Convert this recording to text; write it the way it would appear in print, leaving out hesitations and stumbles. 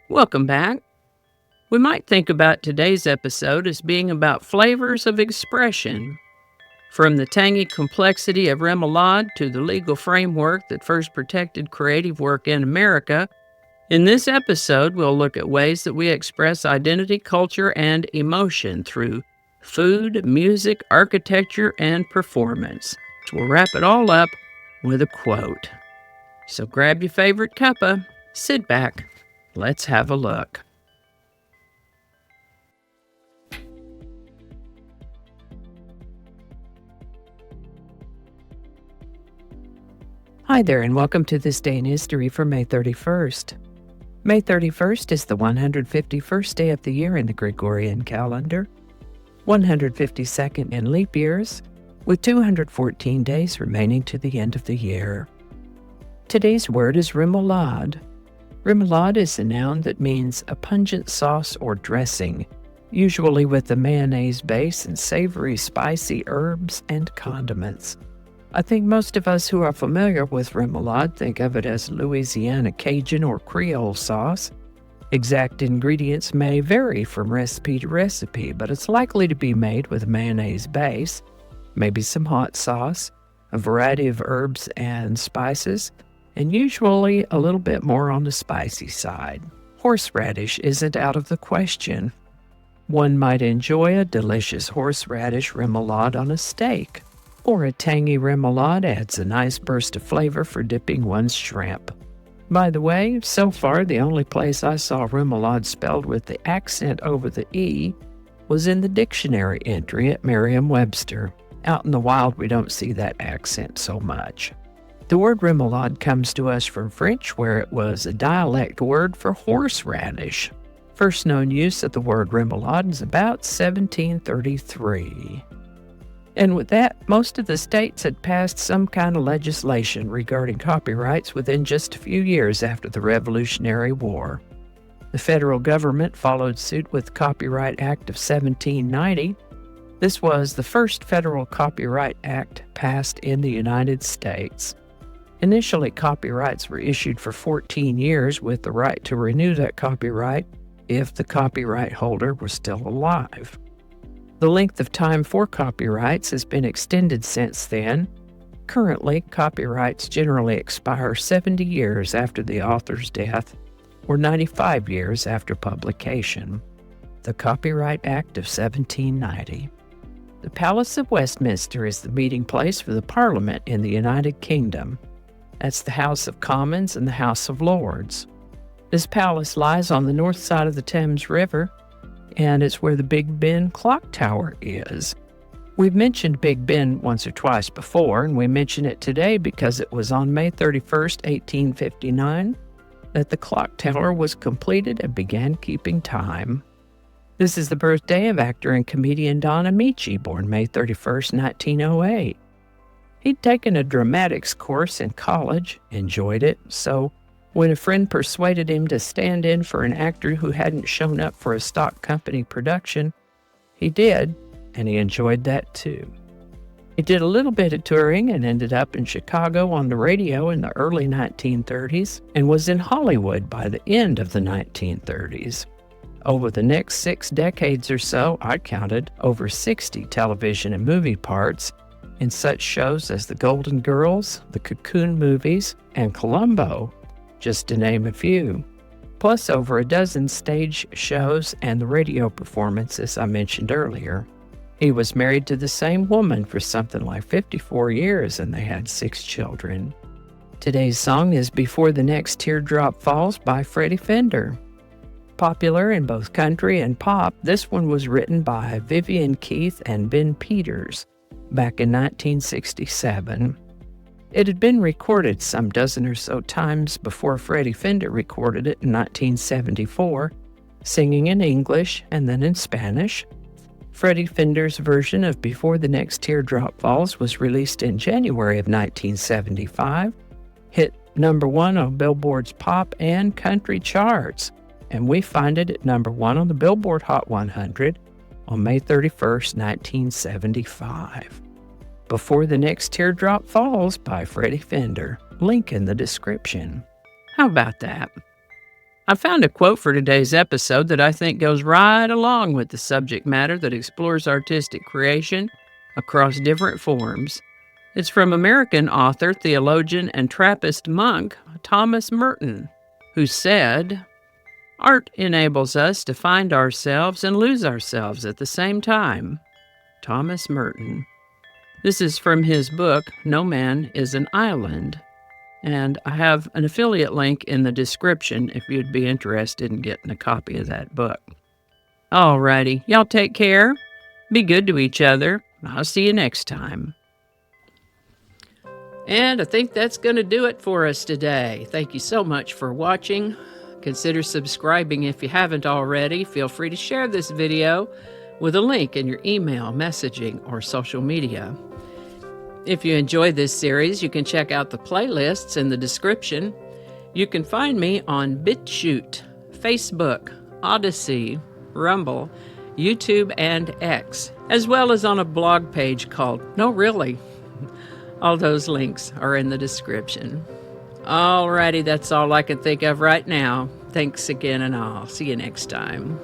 Welcome back. We might think about today's episode as being about flavors of expression. From the tangy complexity of Rémoulade to the legal framework that first protected creative work in America, in this episode we'll look at ways that we express identity, culture, and emotion through food, music, architecture, and performance. So we'll wrap it all up with a quote. So grab your favorite cuppa, sit back, let's have a look. Hi there, and welcome to This Day in History for May 31st. May 31st is the 151st day of the year in the Gregorian calendar, 152nd in leap years, with 214 days remaining to the end of the year. Today's word is rémoulade. Rémoulade is a noun that means a pungent sauce or dressing, usually with a mayonnaise base and savory, spicy herbs and condiments. I think most of us who are familiar with rémoulade think of it as Louisiana Cajun or Creole sauce. Exact ingredients may vary from recipe to recipe, but it's likely to be made with a mayonnaise base, maybe some hot sauce, a variety of herbs and spices, and usually a little bit more on the spicy side. Horseradish isn't out of the question. One might enjoy a delicious horseradish rémoulade on a steak, or a tangy rémoulade adds a nice burst of flavor for dipping one's shrimp. By the way, so far the only place I saw rémoulade spelled with the accent over the E was in the dictionary entry at Merriam-Webster. Out in the wild we don't see that accent so much. The word rémoulade comes to us from French, where it was a dialect word for horseradish. First known use of the word rémoulade is about 1733. And with that, most of the states had passed some kind of legislation regarding copyrights within just a few years after the Revolutionary War. The federal government followed suit with the Copyright Act of 1790. This was the first federal copyright act passed in the United States. Initially, copyrights were issued for 14 years with the right to renew that copyright if the copyright holder was still alive. The length of time for copyrights has been extended since then. Currently, copyrights generally expire 70 years after the author's death or 95 years after publication. The Copyright Act of 1790. The Palace of Westminster is the meeting place for the Parliament in the United Kingdom. That's the House of Commons and the House of Lords. This palace lies on the north side of the Thames River, and it's where the Big Ben clock tower is. We've mentioned Big Ben once or twice before, and we mention it today because it was on May 31st, 1859, that the clock tower was completed and began keeping time. This is the birthday of actor and comedian Don Ameche, born May 31st, 1908. He'd taken a dramatics course in college, enjoyed it, so when a friend persuaded him to stand in for an actor who hadn't shown up for a stock company production, he did, and he enjoyed that too. He did a little bit of touring and ended up in Chicago on the radio in the early 1930s and was in Hollywood by the end of the 1930s. Over the next 6 decades or so, I counted over 60 television and movie parts in such shows as The Golden Girls, The Cocoon movies, and Columbo, just to name a few, plus over a dozen stage shows and the radio performances I mentioned earlier. He was married to the same woman for something like 54 years, and they had 6 children. Today's song is Before the Next Teardrop Falls by Freddie Fender. Popular in both country and pop, this one was written by Vivian Keith and Ben Peters back in 1967. It had been recorded some dozen or so times before Freddie Fender recorded it in 1974, singing in English and then in Spanish. Freddie Fender's version of Before the Next Teardrop Falls was released in January of 1975, hit #1 on Billboard's pop and country charts, and we find it at #1 on the Billboard Hot 100 on May 31st, 1975. Before the Next Teardrop Falls by Freddie Fender. Link in the description. How about that? I found a quote for today's episode that I think goes right along with the subject matter that explores artistic creation across different forms. It's from American author, theologian, and Trappist monk Thomas Merton, who said, "Art enables us to find ourselves and lose ourselves at the same time." Thomas Merton. This is from his book, No Man is an Island. And I have an affiliate link in the description if you'd be interested in getting a copy of that book. Alrighty, y'all take care. Be good to each other. I'll see you next time. And I think that's going to do it for us today. Thank you so much for watching. Consider subscribing if you haven't already. Feel free to share this video with a link in your email, messaging, or social media. If you enjoyed this series, you can check out the playlists in the description. You can find me on BitChute, Facebook, Odyssey, Rumble, YouTube, and X, as well as on a blog page called No Really. All those links are in the description. Alrighty, that's all I can think of right now. Thanks again, and I'll see you next time.